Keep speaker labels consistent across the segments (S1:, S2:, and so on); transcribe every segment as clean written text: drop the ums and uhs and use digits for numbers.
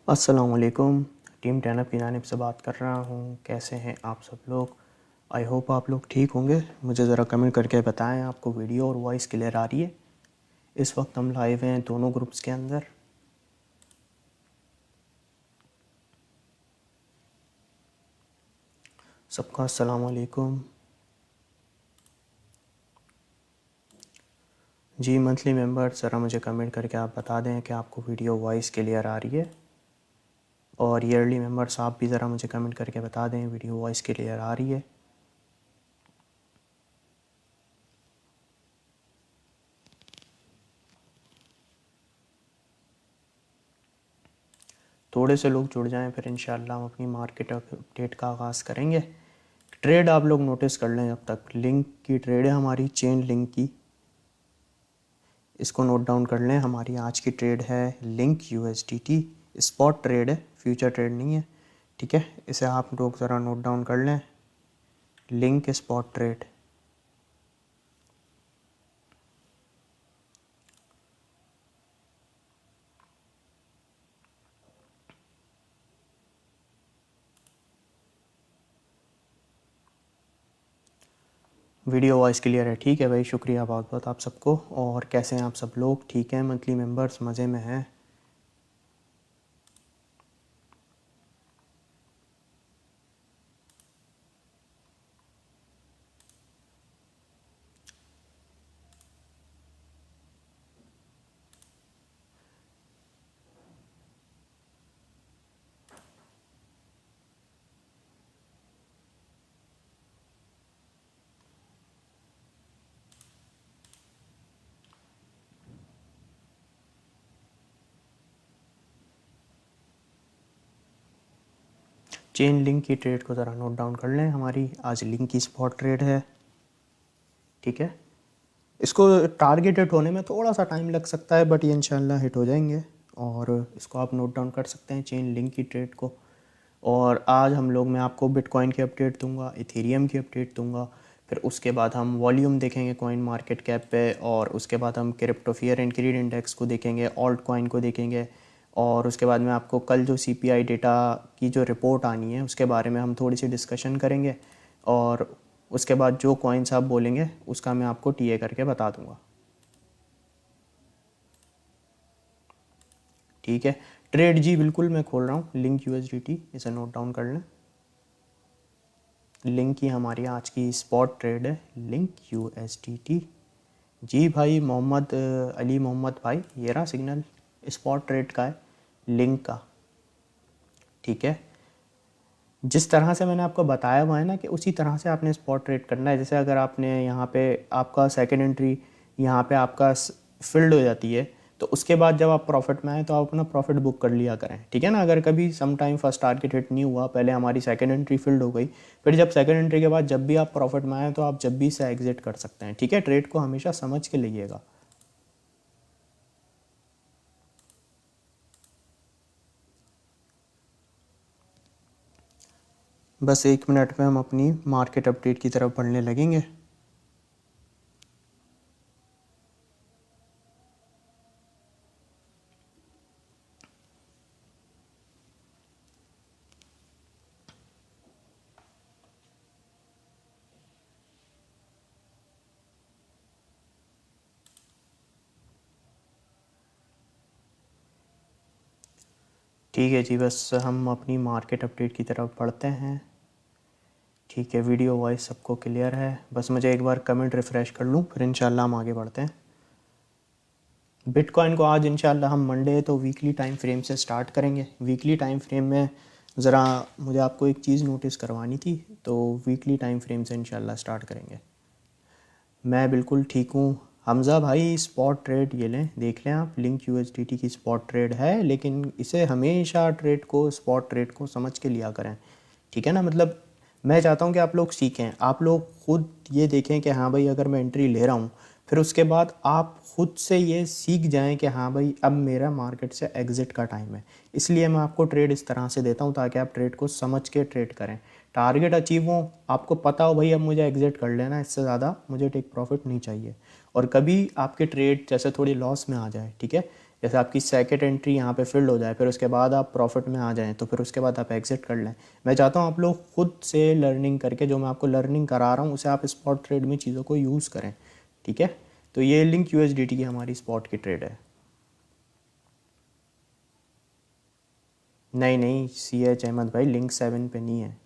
S1: अस्सलामुअलैकुम। टीम टैनअप की जानिब से बात कर रहा हूँ। कैसे हैं आप सब लोग? आई होप आप लोग ठीक होंगे। मुझे ज़रा कमेंट करके बताएं आपको वीडियो और वॉइस क्लियर आ रही है। इस वक्त हम लाइव हैं दोनों ग्रुप्स के अंदर। सबका अस्सलामुअलैकुम। जी मंथली मेंबर, ज़रा मुझे कमेंट करके आप बता दें कि आपको वीडियो वॉइस क्लियर आ रही है। और ईयरली मेंबर्स आप भी ज़रा मुझे कमेंट करके बता दें वीडियो वॉइस क्लियर आ रही है। थोड़े से लोग जुड़ जाएं, फिर इंशाल्लाह हम अपनी मार्केट अपडेट का आगाज़ करेंगे। ट्रेड आप लोग नोटिस कर लें, अब तक लिंक की ट्रेड है हमारी, चेन लिंक की। इसको नोट डाउन कर लें। हमारी आज की ट्रेड है लिंक USDT, स्पॉट ट्रेड है, फ्यूचर ट्रेड नहीं है। ठीक है, इसे आप लोग ज़रा नोट डाउन कर लें। Link spot trade. Video voice clear है? ठीक है भाई, शुक्रिया बहुत बहुत आप सबको। और कैसे हैं आप सब लोग? ठीक हैं मंथली मेंबर्स? मज़े में हैं? चेन लिंक की ट्रेड को ज़रा नोट डाउन कर लें। हमारी आज लिंक की स्पॉट ट्रेड है। ठीक है, इसको टारगेट हिट होने में थोड़ा सा टाइम लग सकता है, बट ये इंशाल्लाह हिट हो जाएंगे। और इसको आप नोट डाउन कर सकते हैं, चेन लिंक की ट्रेड को। और आज हम लोग, मैं आपको बिटकॉइन की अपडेट दूंगा, इथेरियम की अपडेट दूंगा। फिर उसके बाद हम वॉल्यूम देखेंगे कॉइन मार्केट कैप पे। और उसके बाद हम crypto fear and greed index को देखेंगे, ऑल्ट कॉइन को देखेंगे। और उसके बाद में आपको कल जो CPI डेटा की जो रिपोर्ट आनी है उसके बारे में हम थोड़ी सी डिस्कशन करेंगे। और उसके बाद जो कॉइन्स आप बोलेंगे उसका मैं आपको TA करके बता दूंगा। ठीक है, ट्रेड जी बिल्कुल मैं खोल रहा हूँ। लिंक USDT, इसे नोट डाउन कर लें। लिंक की हमारी आज की स्पॉट ट्रेड है लिंक USDT। जी भाई मोहम्मद अली मोहम्मद भाई, ये रहा सिग्नल स्पॉट ट्रेड का है, लिंक का। ठीक है, जिस तरह से मैंने आपको बताया हुआ है ना, कि उसी तरह से आपने स्पॉट ट्रेड करना है। जैसे अगर आपने यहाँ पे आपका सेकेंड एंट्री यहाँ पे आपका फिल्ड हो जाती है, तो उसके बाद जब आप प्रॉफिट में आए तो आप अपना प्रॉफिट बुक कर लिया करें। ठीक है ना, अगर कभी some time first target hit नहीं हुआ, पहले हमारी सेकेंड एंट्री फिल्ड हो गई, फिर जब सेकेंड एंट्री के बाद जब भी आप प्रॉफिट में आए तो आप जब भी इसे एग्जिट कर सकते हैं। ठीक है, ट्रेड को हमेशा समझ के लीजिएगा। बस 1 मिनट में हम अपनी मार्केट अपडेट की तरफ बढ़ने लगेंगे। ठीक है जी, बस हम अपनी मार्केट अपडेट की तरफ बढ़ते हैं। ठीक है, वीडियो वॉइस सबको क्लियर है? बस मुझे एक बार कमेंट रिफ़्रेश कर लूँ, फिर इंशाल्लाह हम आगे बढ़ते हैं। बिटकॉइन को आज इंशाल्लाह हम मंडे तो वीकली टाइम फ्रेम से स्टार्ट करेंगे। वीकली टाइम फ्रेम में ज़रा मुझे आपको एक चीज़ नोटिस करवानी थी, तो वीकली टाइम फ्रेम से इंशाल्लाह स्टार्ट करेंगे। मैं बिल्कुल ठीक हूँ हमज़ा भाई। स्पॉट ट्रेड ये लें, देख लें आप, लिंक USDT की स्पॉट ट्रेड है, लेकिन इसे हमेशा ट्रेड को, स्पॉट ट्रेड को समझ के लिया करें। ठीक है ना, मतलब मैं चाहता हूँ कि आप लोग सीखें, आप लोग खुद ये देखें कि हाँ भाई अगर मैं एंट्री ले रहा हूँ, फिर उसके बाद आप खुद से ये सीख जाएं कि हाँ भाई अब मेरा मार्केट से एग्ज़िट का टाइम है। इसलिए मैं आपको ट्रेड इस तरह से देता हूँ ताकि आप ट्रेड को समझ के ट्रेड करें। टारगेट अचीव हो, आपको पता हो भाई अब मुझे एग्ज़िट कर लेना, इससे ज़्यादा मुझे टेक प्रॉफिट नहीं चाहिए। और कभी आपके ट्रेड जैसे थोड़ी लॉस में आ जाए, ठीक है, जैसे आपकी सेकंड एंट्री यहाँ पे फिल्ड हो जाए, फिर उसके बाद आप प्रॉफिट में आ जाएं, तो फिर उसके बाद आप एग्जिट कर लें। मैं चाहता हूँ आप लोग खुद से लर्निंग करके, जो मैं आपको लर्निंग करा रहा हूँ उसे आप स्पॉट ट्रेड में चीज़ों को यूज़ करें, ठीक है। तो ये लिंक USDT की हमारी स्पॉट की ट्रेड है। नहीं नहीं CH अहमद भाई, लिंक 7 पे नहीं है।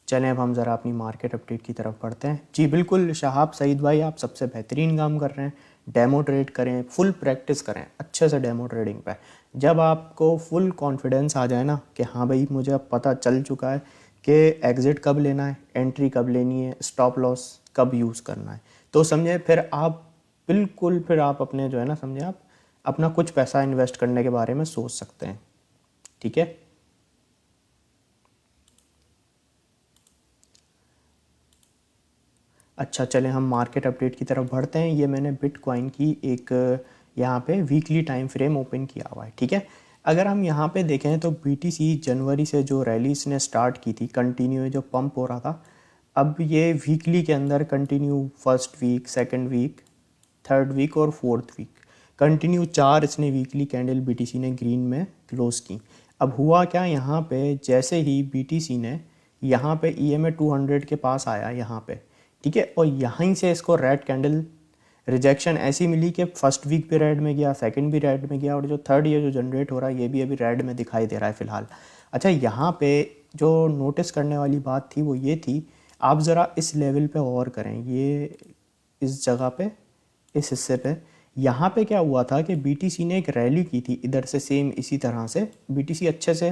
S1: चलें अब हम ज़रा अपनी मार्केट अपडेट की तरफ बढ़ते हैं। जी बिल्कुल शहाब सईद भाई, आप सबसे बेहतरीन काम कर रहे हैं। डेमो ट्रेड करें, फुल प्रैक्टिस करें अच्छे से डेमो ट्रेडिंग पे। जब आपको फुल कॉन्फिडेंस आ जाए ना कि हाँ भाई मुझे अब पता चल चुका है कि एग्ज़िट कब लेना है, एंट्री कब लेनी है, स्टॉप लॉस कब यूज़ करना है, तो समझे फिर आप बिल्कुल, फिर आप अपने जो है ना, समझे आप अपना कुछ पैसा इन्वेस्ट करने के बारे में सोच सकते हैं, ठीक है। अच्छा चलें हम मार्केट अपडेट की तरफ बढ़ते हैं। ये मैंने बिटकॉइन की एक यहाँ पे वीकली टाइम फ्रेम ओपन किया हुआ है, ठीक है। अगर हम यहाँ पे देखें तो BTC जनवरी से जो रैली इसने स्टार्ट की थी, कंटिन्यू जो पंप हो रहा था, अब ये वीकली के अंदर continue first week, second week, third week और फोर्थ वीक कंटिन्यू 4 इसने वीकली कैंडल BTC ने ग्रीन में क्लोज की। अब हुआ क्या, यहाँ पे जैसे ही BTC ने यहाँ पे EMA 200 के पास आया यहाँ पे, ठीक है, और यहीं से इसको रेड कैंडल रिजेक्शन ऐसी मिली कि फर्स्ट वीक भी रेड में गया, सेकंड भी रेड में गया, और जो थर्ड ये जो जनरेट हो रहा है ये भी अभी रेड में दिखाई दे रहा है फ़िलहाल। अच्छा यहाँ पे जो नोटिस करने वाली बात थी वो ये थी, आप ज़रा इस लेवल पे गौर करें, ये इस जगह पे, इस हिस्से पे, यहाँ पे क्या हुआ था कि BTC ने एक रैली की थी इधर से, सेम इसी तरह से BTC अच्छे से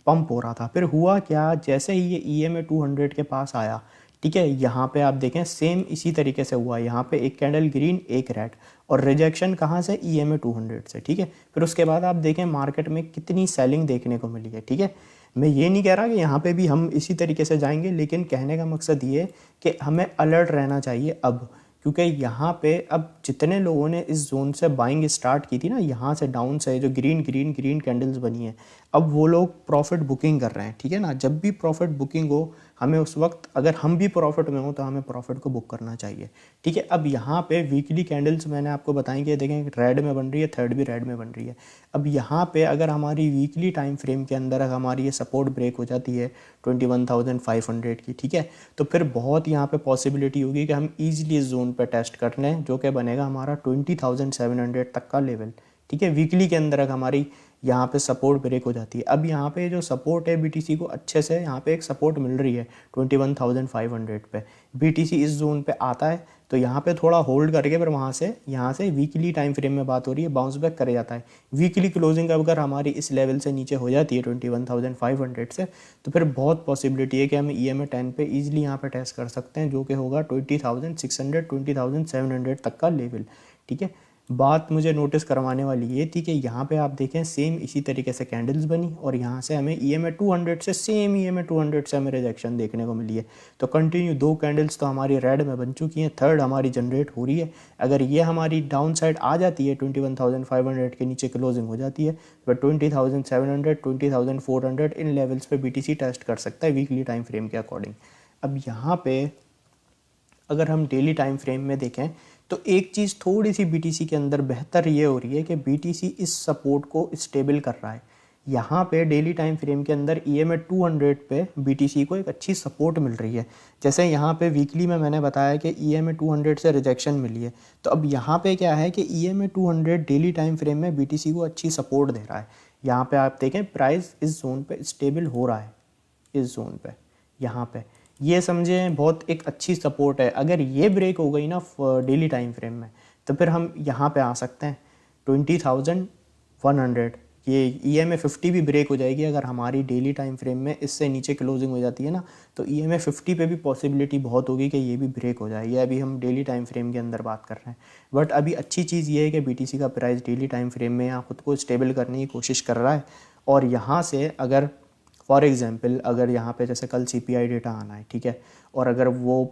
S1: पंप हो रहा था। फिर हुआ क्या, जैसे ही ये EMA 200 के पास आया, ठीक है, यहाँ पे आप देखें सेम इसी तरीके से हुआ, यहाँ पे एक कैंडल ग्रीन एक रेड, और रिजेक्शन कहाँ से, EMA 200 से, ठीक है। फिर उसके बाद आप देखें मार्केट में कितनी सेलिंग देखने को मिली है, ठीक है। मैं ये नहीं कह रहा कि यहाँ पे भी हम इसी तरीके से जाएंगे, लेकिन कहने का मकसद ये कि हमें अलर्ट रहना चाहिए अब, क्योंकि यहाँ पे अब जितने लोगों ने इस जोन से बाइंग स्टार्ट की थी ना, यहाँ से डाउन से जो ग्रीन ग्रीन ग्रीन कैंडल्स बनी है, अब वो लोग प्रॉफिट बुकिंग कर रहे हैं, ठीक है ना। जब भी प्रॉफिट बुकिंग हो, हमें उस वक्त अगर हम भी प्रॉफिट में हो तो हमें प्रॉफिट को बुक करना चाहिए, ठीक है। अब यहाँ पे वीकली कैंडल्स मैंने आपको बताई कि देखें रेड में बन रही है, थर्ड भी रेड में बन रही है। अब यहाँ पे अगर हमारी वीकली टाइम फ्रेम के अंदर अगर हमारी ये सपोर्ट ब्रेक हो जाती है 21,500 की, ठीक है, तो फिर बहुत यहाँ पे पॉसिबिलिटी होगी कि हम ईजिली इस जोन पे टेस्ट कर लें, जो कि बनेगा हमारा 20,700 तक का लेवल, ठीक है। वीकली के अंदर अगर हमारी यहाँ पे सपोर्ट ब्रेक हो जाती है, अब यहाँ पे जो सपोर्ट है BTC को अच्छे से यहाँ पे एक सपोर्ट मिल रही है 21,500 पे। BTC इस जोन पे आता है तो यहाँ पे थोड़ा होल्ड करके फिर वहाँ से वीकली टाइम फ्रेम में बात हो रही है, बाउंस बैक करे जाता है। वीकली क्लोजिंग अगर हमारी इस लेवल से नीचे हो जाती है 21,500 से, तो फिर बहुत पॉसिबिलिटी है कि हम EMA 10 पे ईजिली यहाँ पे टेस्ट कर सकते हैं, जो कि होगा 20,600 20,700 तक का लेवल, ठीक है। बात मुझे नोटिस करवाने वाली ये थी कि यहाँ पे आप देखें सेम इसी तरीके से कैंडल्स बनी, और यहाँ से हमें EMA 200 से, सेम EMA 200 से हमें रिजेक्शन देखने को मिली है। तो कंटिन्यू 2 कैंडल्स तो हमारी रेड में बन चुकी हैं, थर्ड हमारी जनरेट हो रही है। अगर ये हमारी डाउन साइड आ जाती है 21,500 के नीचे क्लोजिंग हो जाती है, तो 20,700 20,400 इन लेवल्स पे BTC टेस्ट कर सकता है वीकली टाइम फ्रेम के अकॉर्डिंग। अब यहाँ पे अगर हम डेली टाइम फ्रेम में देखें तो एक चीज़ थोड़ी सी BTC के अंदर बेहतर ये हो रही है कि BTC इस सपोर्ट को स्टेबल कर रहा है। यहाँ पे डेली टाइम फ्रेम के अंदर EMA 200 पे BTC को एक अच्छी सपोर्ट मिल रही है। जैसे यहाँ पे वीकली में मैंने बताया कि EMA 200 से रिजेक्शन मिली है, तो अब यहाँ पे क्या है कि EMA 200 डेली टाइम फ्रेम में BTC को अच्छी सपोर्ट दे रहा है। यहाँ पे आप देखें प्राइस इस जोन पे स्टेबल हो रहा है, इस जोन पे, यहाँ पे ये समझें बहुत एक अच्छी सपोर्ट है। अगर ये ब्रेक हो गई ना डेली टाइम फ्रेम में, तो फिर हम यहाँ पे आ सकते हैं 20,100, ये EMA 50 भी ब्रेक हो जाएगी अगर हमारी डेली टाइम फ्रेम में इससे नीचे क्लोजिंग हो जाती है ना, तो EMA 50 पे भी पॉसिबिलिटी बहुत होगी कि ये भी ब्रेक हो जाए। ये अभी हम डेली टाइम फ्रेम के अंदर बात कर रहे हैं, बट अभी अच्छी चीज़ ये है कि BTC का प्राइस डेली टाइम फ्रेम में यहाँ खुद को स्टेबल करने की कोशिश कर रहा है। और यहाँ से अगर फॉर एग्ज़ाम्पल अगर यहाँ पे जैसे कल CPI डेटा आना है, ठीक है, और अगर वो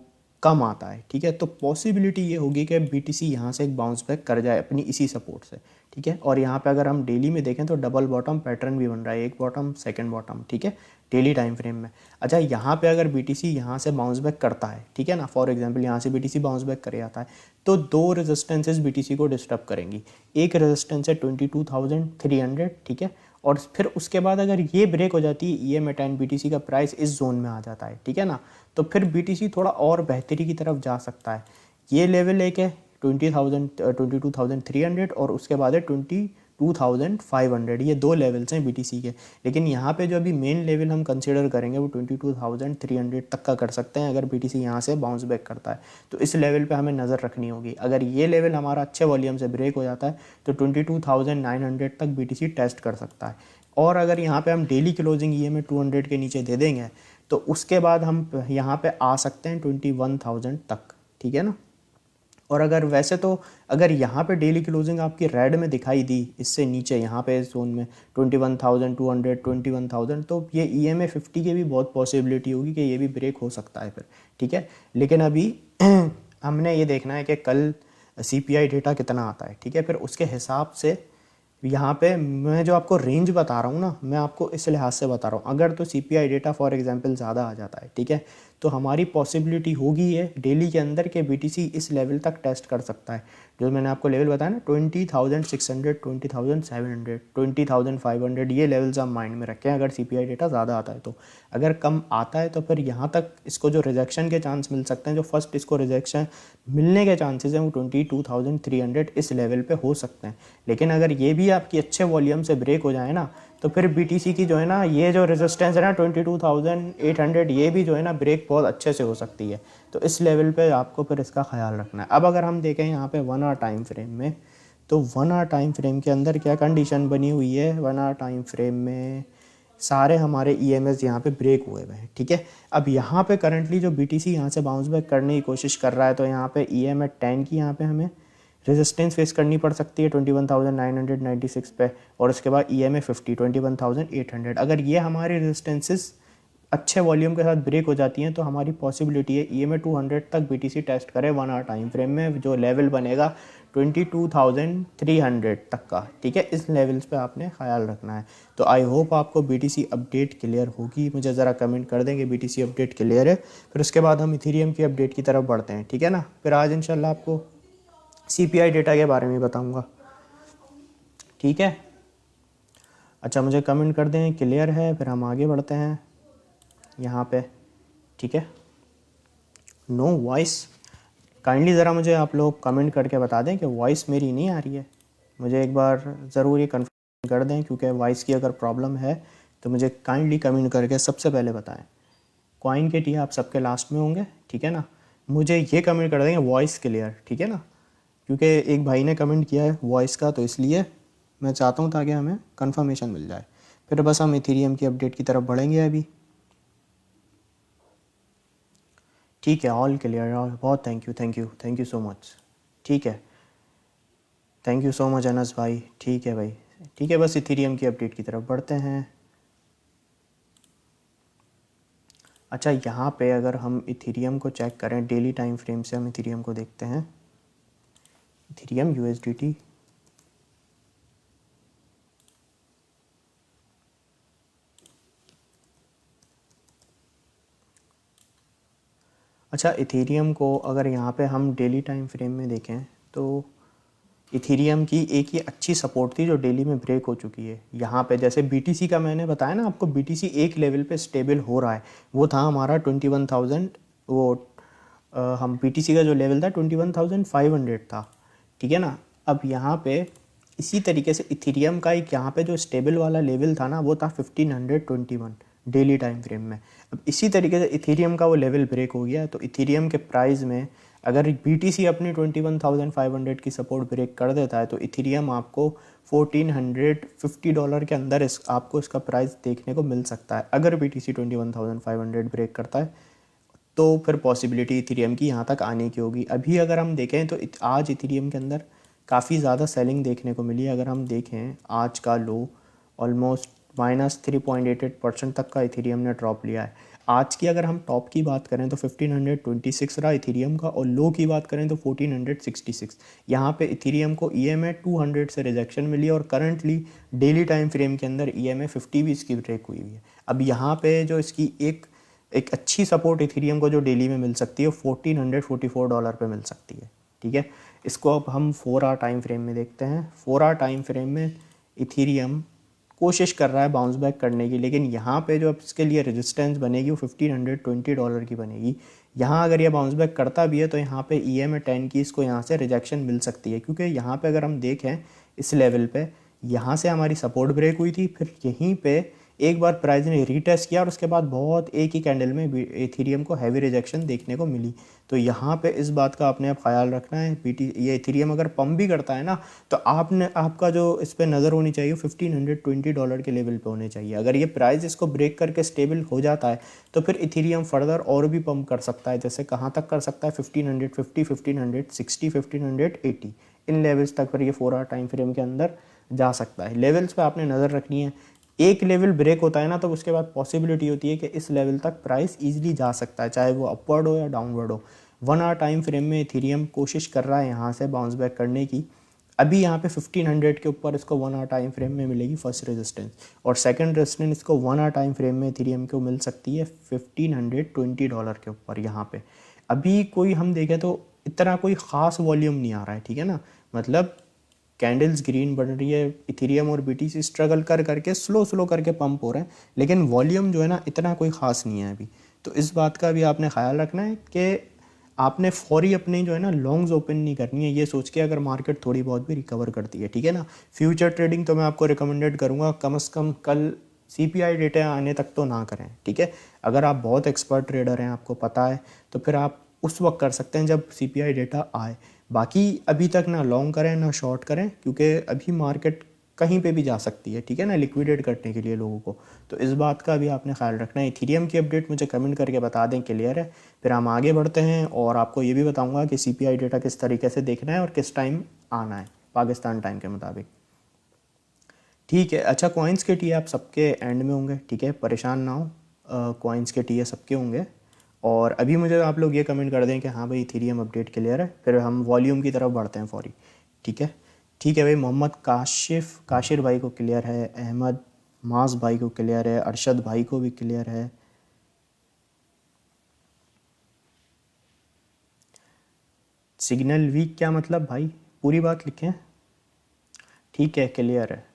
S1: कम आता है, ठीक है। तो पॉसिबिलिटी ये होगी कि BTC यहाँ से एक बाउंस बैक कर जाए अपनी इसी सपोर्ट से, ठीक है। और यहाँ पे अगर हम डेली में देखें तो डबल बॉटम पैटर्न भी बन रहा है, एक बॉटम सेकंड बॉटम, ठीक है, डेली टाइम फ्रेम में। अच्छा, यहाँ पे अगर BTC यहाँ से बाउंस बैक करता है, ठीक है ना, फॉर एग्जांपल यहाँ से BTC बाउंस बैक करे आता है, तो दो रेजिस्टेंसेस BTC को डिस्टर्ब करेंगी। एक रेजिस्टेंस है 22,300, ठीक है, और फिर उसके बाद अगर ये ब्रेक हो जाती है EMA10 BTC का प्राइस इस जोन में आ जाता है, ठीक है ना, तो फिर BTC थोड़ा और बेहतरी की तरफ जा सकता है। ये लेवल एक है 22,300 और उसके बाद है 22,500, ये दो लेवल्स हैं BTC के। लेकिन यहाँ पे जो अभी मेन लेवल हम कंसिडर करेंगे वो 22,300 तक का कर सकते हैं अगर BTC यहाँ से बाउंस बैक करता है। तो इस लेवल पे हमें नज़र रखनी होगी। अगर ये लेवल हमारा अच्छे वॉल्यूम से ब्रेक हो जाता है तो 22,900 तक BTC टेस्ट कर सकता है। और अगर यहाँ पे हम डेली क्लोजिंग EMA 200 के नीचे दे देंगे तो उसके बाद हम यहाँ पे आ सकते हैं 21,000 तक, ठीक है ना। और अगर वैसे तो अगर यहाँ पे डेली क्लोजिंग आपकी रेड में दिखाई दी इससे नीचे यहाँ पे इस जोन में 21,200 21,000, तो ये EMA 50 की भी बहुत पॉसिबिलिटी होगी कि ये भी ब्रेक हो सकता है फिर, ठीक है। लेकिन अभी हमने ये देखना है कि कल CPI डेटा कितना आता है, ठीक है, फिर उसके हिसाब से यहाँ पे मैं जो आपको रेंज बता रहा हूँ ना, मैं आपको इस लिहाज से बता रहा हूँ। अगर तो CPI डेटा फॉर एग्जांपल ज़्यादा आ जाता है, ठीक है, तो हमारी पॉसिबिलिटी होगी ये डेली के अंदर के BTC इस लेवल तक टेस्ट कर सकता है जो मैंने आपको लेवल बताया ना, 20,600 20,700 20,500, ये लेवल्स आप माइंड में रखें अगर CPI डेटा ज़्यादा आता है तो। अगर कम आता है तो फिर यहाँ तक इसको जो रिजेक्शन के चांस मिल सकते हैं, जो फर्स्ट इसको रिजेक्शन मिलने के चांसेस हैं वो 22,300 इस लेवल पे हो सकते हैं। लेकिन अगर ये भी आपकी अच्छे वॉल्यूम से ब्रेक हो जाए ना तो फिर BTC की जो है ना ये जो रेजिस्टेंस है ना 22,800, ये भी जो है ना ब्रेक बहुत अच्छे से हो सकती है। तो इस लेवल पे आपको फिर इसका ख्याल रखना है। अब अगर हम देखें यहाँ पे 1 आवर टाइम फ्रेम में, तो 1 आवर टाइम फ्रेम के अंदर क्या कंडीशन बनी हुई है, 1 आवर टाइम फ्रेम में सारे हमारे EMS यहाँ पे ब्रेक हुए हुए हैं, ठीक है। अब यहाँ पे करंटली जो BTC यहाँ से बाउंस बैक करने की कोशिश कर रहा है, तो यहाँ पे EMA 10 की यहाँ पे हमें रेजिस्टेंस फेस करनी पड़ सकती है 21,996 पे, और उसके बाद EMA 50 21,800। अगर ये हमारी रेजिस्टेंसेस अच्छे वॉल्यूम के साथ ब्रेक हो जाती हैं तो हमारी पॉसिबिलिटी है EMA 200 तक BTC टेस्ट करे 1 आवर टाइम फ्रेम में, जो लेवल बनेगा 22,300 तक का, ठीक है। इस लेवल्स पे आपने ख्याल रखना है। तो आई होप आपको BTC अपडेट क्लियर होगी। मुझे ज़रा कमेंट कर देंगे BTC अपडेट क्लियर है, फिर उसके बाद हम इथेरियम की अपडेट की तरफ बढ़ते हैं, ठीक है ना। फिर आज इंशाल्लाह आपको CPI डेटा के बारे में बताऊंगा, ठीक है। अच्छा, मुझे कमेंट कर दें क्लियर है, फिर हम आगे बढ़ते हैं यहाँ पे, ठीक है। नो वॉइस, काइंडली ज़रा मुझे आप लोग कमेंट करके बता दें कि वॉइस मेरी नहीं आ रही है। मुझे एक बार ज़रूर ये कन्फर्म कर दें, क्योंकि वॉइस की अगर प्रॉब्लम है तो मुझे काइंडली कमेंट करके सबसे पहले बताएं। कॉइन के टी आप सबके लास्ट में होंगे, ठीक है ना। मुझे ये कमेंट कर देंगे वॉइस क्लियर, ठीक है ना, क्योंकि एक भाई ने कमेंट किया है वॉइस का, तो इसलिए मैं चाहता हूँ ताकि हमें कंफर्मेशन मिल जाए। फिर बस हम इथेरियम की अपडेट की तरफ बढ़ेंगे अभी, ठीक है। ऑल क्लियर, बहुत थैंक यू सो मच, ठीक है। Thank you so much Anas भाई, ठीक है भाई, ठीक है। बस इथेरियम की अपडेट की तरफ बढ़ते हैं। अच्छा, यहाँ पे अगर हम इथेरियम को चेक करें डेली टाइम फ्रेम से, हम इथेरियम को देखते हैं, इथेरियम USDT, अच्छा, इथेरियम को अगर यहाँ पे हम डेली टाइम फ्रेम में देखें तो इथेरियम की एक ये अच्छी सपोर्ट थी जो डेली में ब्रेक हो चुकी है। यहाँ पे जैसे BTC का मैंने बताया ना आपको, BTC एक लेवल पे स्टेबल हो रहा है, वो था हमारा 21,000, वो हम BTC का जो लेवल था 21,500 था, ठीक है ना। अब यहाँ पे इसी तरीके से इथेरियम का एक यहाँ पे जो स्टेबल वाला लेवल था ना वो था 1521 डेली टाइम फ्रेम में। अब इसी तरीके से इथेरियम का वो लेवल ब्रेक हो गया, तो इथेरियम के प्राइस में अगर BTC अपनी 21,500 की सपोर्ट ब्रेक कर देता है तो इथेरियम आपको $1,450 के अंदर आपको इसका प्राइस देखने को मिल सकता है। अगर BTC 21,500 ब्रेक करता है तो फिर पॉसिबिलिटी इथेरियम की यहाँ तक आने की होगी। अभी अगर हम देखें तो आज इथेरियम के अंदर काफ़ी ज़्यादा सेलिंग देखने को मिली है। अगर हम देखें आज का लो ऑलमोस्ट -3.88% तक का इथेरियम ने ड्रॉप लिया है। आज की अगर हम टॉप की बात करें तो 1526 रहा इथीरियम का, और लो की बात करें तो 1466। यहाँ पे इथीरियम को EMA 200 से रिजेक्शन मिली, और करंटली डेली टाइम फ्रेम के अंदर EMA 50 भी इसकी ब्रेक हुई हुई है। अब यहाँ पे जो इसकी एक अच्छी सपोर्ट इथीरियम को जो डेली में मिल सकती है वो $1444 पे मिल सकती है। ठीक है, इसको अब हम 4 आवर टाइम फ्रेम में देखते हैं। 4 आवर टाइम फ्रेम में इथीरियम कोशिश कर रहा है बाउंस बैक करने की, लेकिन यहाँ पे जो अब इसके लिए रेजिस्टेंस बनेगी वो $1520 की बनेगी। यहाँ अगर ये बाउंस बैक करता भी है तो यहाँ पे EMA 10 की इसको यहाँ से रिजेक्शन मिल सकती है, क्योंकि यहाँ पे अगर हम देखें इस लेवल पे यहाँ से हमारी सपोर्ट ब्रेक हुई थी, फिर यहीं पे एक बार प्राइस ने रीटेस्ट किया और उसके बाद बहुत एक ही कैंडल में इथीरियम को हैवी रिजेक्शन देखने को मिली। तो यहाँ पे इस बात का आपने अब ख्याल रखना है, ये इथीरियम अगर पंप भी करता है ना तो आपका जो इस पर नज़र होनी चाहिए $1520 के लेवल पे होने चाहिए। अगर ये प्राइस इसको ब्रेक करके स्टेबल हो जाता है तो फिर इथीरियम फर्दर और भी पंप कर सकता है। जैसे कहाँ तक कर सकता है, 1550, 1560, 1580 इन लेवल्स तक पर ये 4 आवर टाइम फ्रेम के अंदर जा सकता है। लेवल्स पे आपने नज़र रखनी है। एक लेवल ब्रेक होता है ना तो उसके बाद पॉसिबिलिटी होती है कि इस लेवल तक प्राइस इजीली जा सकता है, चाहे वो अपवर्ड हो या डाउनवर्ड हो। 1 आवर टाइम फ्रेम में इथीरियम कोशिश कर रहा है यहाँ से बाउंस बैक करने की। अभी यहाँ पे 1500 के ऊपर इसको 1 आवर टाइम फ्रेम में मिलेगी फर्स्ट रेजिस्टेंस, और सेकंड रेजिस्टेंस इसको 1 आवर टाइम फ्रेम में इथीरियम को मिल सकती है $1520 के ऊपर। यहाँ पे अभी कोई हम देखें तो इतना कोई ख़ास वॉल्यूम नहीं आ रहा है। ठीक है ना, मतलब कैंडल्स ग्रीन बन रही है, इथीरियम और BTC स्ट्रगल कर करके स्लो करके पंप हो रहे हैं, लेकिन वॉल्यूम जो है ना इतना कोई ख़ास नहीं है अभी। तो इस बात का भी आपने ख्याल रखना है कि आपने फौरी अपनी जो है ना लॉन्ग्स ओपन नहीं करनी है, ये सोच के अगर मार्केट थोड़ी बहुत भी रिकवर करती है। ठीक है ना, फ्यूचर ट्रेडिंग तो मैं आपको रिकमेंडेड करूँगा कम से कम कल CPI डेटा आने तक तो ना करें। ठीक है, अगर आप बहुत एक्सपर्ट ट्रेडर हैं, आपको पता है, तो फिर आप उस वक्त कर सकते हैं जब CPI डेटा आए। बाकी अभी तक ना लॉन्ग करें ना शॉर्ट करें, क्योंकि अभी मार्केट कहीं पे भी जा सकती है। ठीक है ना, लिक्विडेट करने के लिए लोगों को। तो इस बात का भी आपने ख्याल रखना है। इथीरियम की अपडेट मुझे कमेंट करके बता दें, क्लियर है। फिर हम आगे बढ़ते हैं और आपको ये भी बताऊंगा कि CPI डेटा किस तरीके से देखना है और किस टाइम आना है पाकिस्तान टाइम के मुताबिक। ठीक है, अच्छा कॉइन्स के टीए आप सबके एंड में होंगे। ठीक है, परेशान ना हो, कॉइन्स के टीए सबके होंगे। और अभी मुझे आप लोग ये कमेंट कर दें कि हाँ भाई इथीरियम अपडेट क्लियर है, फिर हम वॉल्यूम की तरफ बढ़ते हैं फौरी। ठीक है, ठीक है भाई। मोहम्मद काशिर भाई को क्लियर है, अहमद मास भाई को क्लियर है, अरशद भाई को भी क्लियर है। सिग्नल वीक क्या मतलब भाई, पूरी बात लिखें। ठीक है, क्लियर है।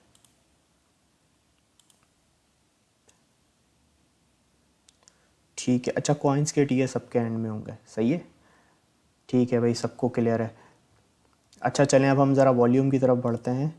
S1: ठीक है, अच्छा कॉइन्स के टीए सबके एंड में होंगे, सही है। ठीक है भाई, सबको क्लियर है। अच्छा चलें अब हम ज़रा वॉल्यूम की तरफ बढ़ते हैं।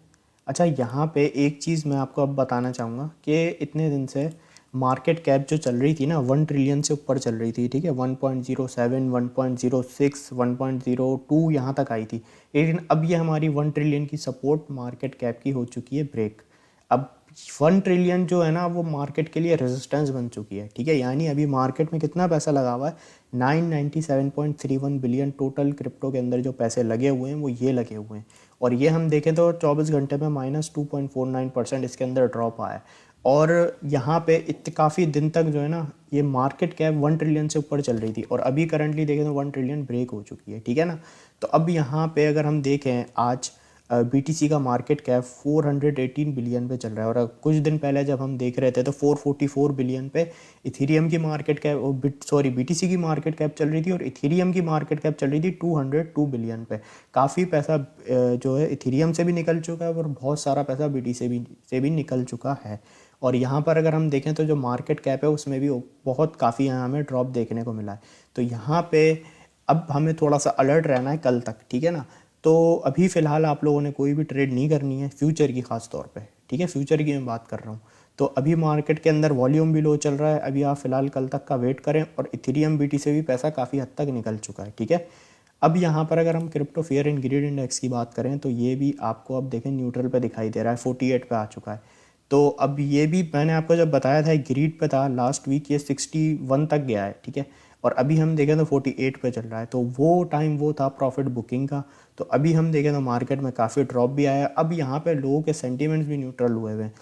S1: अच्छा यहाँ पे एक चीज़ मैं आपको अब बताना चाहूँगा कि इतने दिन से मार्केट कैप जो चल रही थी ना 1 ट्रिलियन से ऊपर चल रही थी। ठीक है, 1.07, 1.06, 1.02 यहाँ तक आई थी, लेकिन अब ये हमारी 1 ट्रिलियन की सपोर्ट मार्केट कैप की हो चुकी है ब्रेक। अब 1 ट्रिलियन जो है ना वो मार्केट के लिए रेजिस्टेंस बन चुकी है। ठीक है, यानी अभी मार्केट में कितना पैसा लगा हुआ है, 997.31 बिलियन टोटल क्रिप्टो के अंदर जो पैसे लगे हुए हैं वो ये लगे हुए हैं। और ये हम देखें तो 24 घंटे में -2.49% इसके अंदर ड्रॉप आया है। और यहाँ पे काफ़ी दिन तक जो है ना ये मार्केट कैप 1 ट्रिलियन से ऊपर चल रही थी, और अभी करंटली देखें तो 1 ट्रिलियन ब्रेक हो चुकी है। ठीक है ना, तो अब यहाँ पे अगर हम देखें आज BTC का मार्केट कैप 418 बिलियन पे चल रहा है, और कुछ दिन पहले जब हम देख रहे थे तो 444 बिलियन पे इथीरियम की मार्केट कैप BTC की मार्केट कैप चल रही थी, और इथीरियम की मार्केट कैप चल रही थी 202 बिलियन पे। काफ़ी पैसा जो है इथीरियम से भी निकल चुका है, और बहुत सारा पैसा BTC से भी निकल चुका है। और यहाँ पर अगर हम देखें तो जो मार्केट कैप है उसमें भी बहुत काफ़ी यहाँ हमें ड्रॉप देखने को मिला है। तो यहाँ पे अब हमें थोड़ा सा अलर्ट रहना है कल तक। ठीक है ना, तो अभी फ़िलहाल आप लोगों ने कोई भी ट्रेड नहीं करनी है फ्यूचर की ख़ास तौर पे। ठीक है, फ्यूचर की मैं बात कर रहा हूँ। तो अभी मार्केट के अंदर वॉल्यूम भी लो चल रहा है, अभी आप फ़िलहाल कल तक का वेट करें, और इथीरियम BTC से भी पैसा काफ़ी हद तक निकल चुका है। ठीक है, अब यहाँ पर अगर हम crypto fear and greed index की बात करें तो ये भी आपको अब देखें न्यूट्रल पे दिखाई दे रहा है, 48 पे आ चुका है। तो अब ये भी मैंने आपको जब बताया था ग्रीड पे था लास्ट वीक, ये 61 तक गया है। ठीक है, और अभी हम देखें तो 48 पे चल रहा है, तो वो टाइम वो था प्रॉफिट बुकिंग का। तो अभी हम देखें तो मार्केट में काफ़ी ड्रॉप भी आया। अब यहाँ पे लोगों के सेंटीमेंट्स भी न्यूट्रल हुए हुए हैं।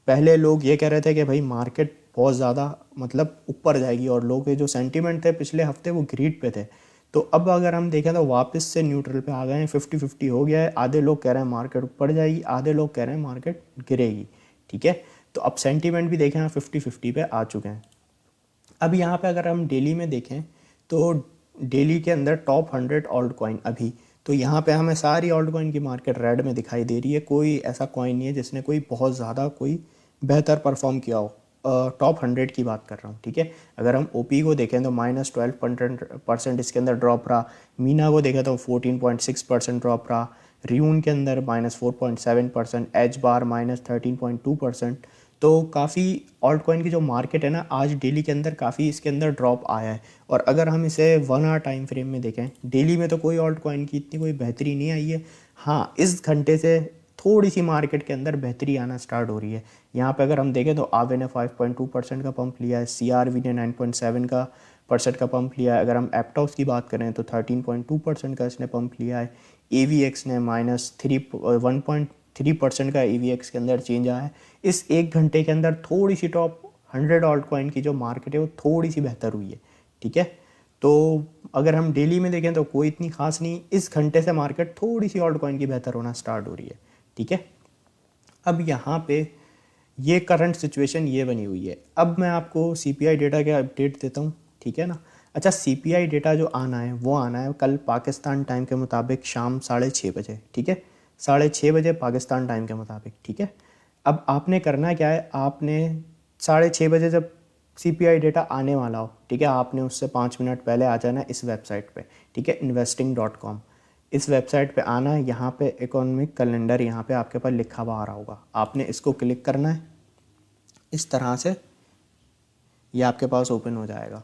S1: पहले लोग ये कह रहे थे कि भाई मार्केट बहुत ज़्यादा मतलब ऊपर जाएगी और लोगों के जो सेंटीमेंट थे पिछले हफ्ते वो ग्रीड पे थे। तो अब अगर हम देखें तो वापस से न्यूट्रल पे आ गए हैं, 50-50 हो गया है। आधे लोग कह रहे हैं मार्केट ऊपर जाएगी, आधे लोग कह रहे हैं मार्केट गिरेगी, ठीक है। तो अब सेंटीमेंट भी देखें 50-50 पे आ चुके हैं। अब यहाँ पे अगर हम डेली में देखें तो डेली के अंदर टॉप 100 ऑल्ट कॉइन अभी, तो यहाँ पे हमें सारी ऑल्ट कॉइन की मार्केट रेड में दिखाई दे रही है। कोई ऐसा कॉइन नहीं है जिसने कोई बहुत ज़्यादा कोई बेहतर परफॉर्म किया हो। टॉप 100 की बात कर रहा हूँ, ठीक है। अगर हम ओपी को देखें तो -12% इसके अंदर ड्रॉप रहा। मीना को देखें तो 14.6% ड्रॉप रहा। रियून के अंदर -4.7%, एच बार -13.2%। तो काफ़ी ऑल्ट कॉइन की जो मार्केट है ना, आज डेली के अंदर काफ़ी इसके अंदर ड्रॉप आया है। और अगर हम इसे 1 आवर टाइम फ्रेम में देखें, डेली में तो कोई ऑल्ट कॉइन की इतनी कोई बेहतरी नहीं आई है। हाँ, इस घंटे से थोड़ी सी मार्केट के अंदर बेहतरी आना स्टार्ट हो रही है। यहाँ पे अगर हम देखें तो आवे ने 5.2% का पंप लिया है, सीआरवी ने 9.7% का पंप लिया है। अगर हम एप्टॉस की बात करें तो 13.2% का इसने पंप लिया है। एवीएक्स ने -1.3% का एवीएक्स के अंदर चेंज आया है। इस एक घंटे के अंदर थोड़ी सी टॉप 100 ऑल्ट कॉइन की जो मार्केट है वो थोड़ी सी बेहतर हुई है, ठीक है। तो अगर हम डेली में देखें तो कोई इतनी खास नहीं, इस घंटे से मार्केट थोड़ी सी ऑल्ट कॉइन की बेहतर होना स्टार्ट हो रही है, ठीक है। अब यहाँ पे ये करंट सिचुएशन ये बनी हुई है। अब मैं आपको सीपीआई डेटा के अपडेट देता हूँ, ठीक है ना। अच्छा, सीपीआई डेटा जो आना है वो आना है कल पाकिस्तान टाइम के मुताबिक शाम 6:30 बजे, ठीक है। 6:30 बजे पाकिस्तान टाइम के मुताबिक, ठीक है। अब आपने करना क्या है, आपने 6:30 बजे जब सीपीआई डेटा आने वाला हो, ठीक है, आपने उससे 5 मिनट पहले आ जाना इस वेबसाइट पे, ठीक है, investing.com। इस वेबसाइट पे आना है। यहाँ पे इकोनॉमिक कैलेंडर यहाँ पे आपके पास लिखा हुआ आ रहा होगा, आपने इसको क्लिक करना है। इस तरह से ये आपके पास ओपन हो जाएगा।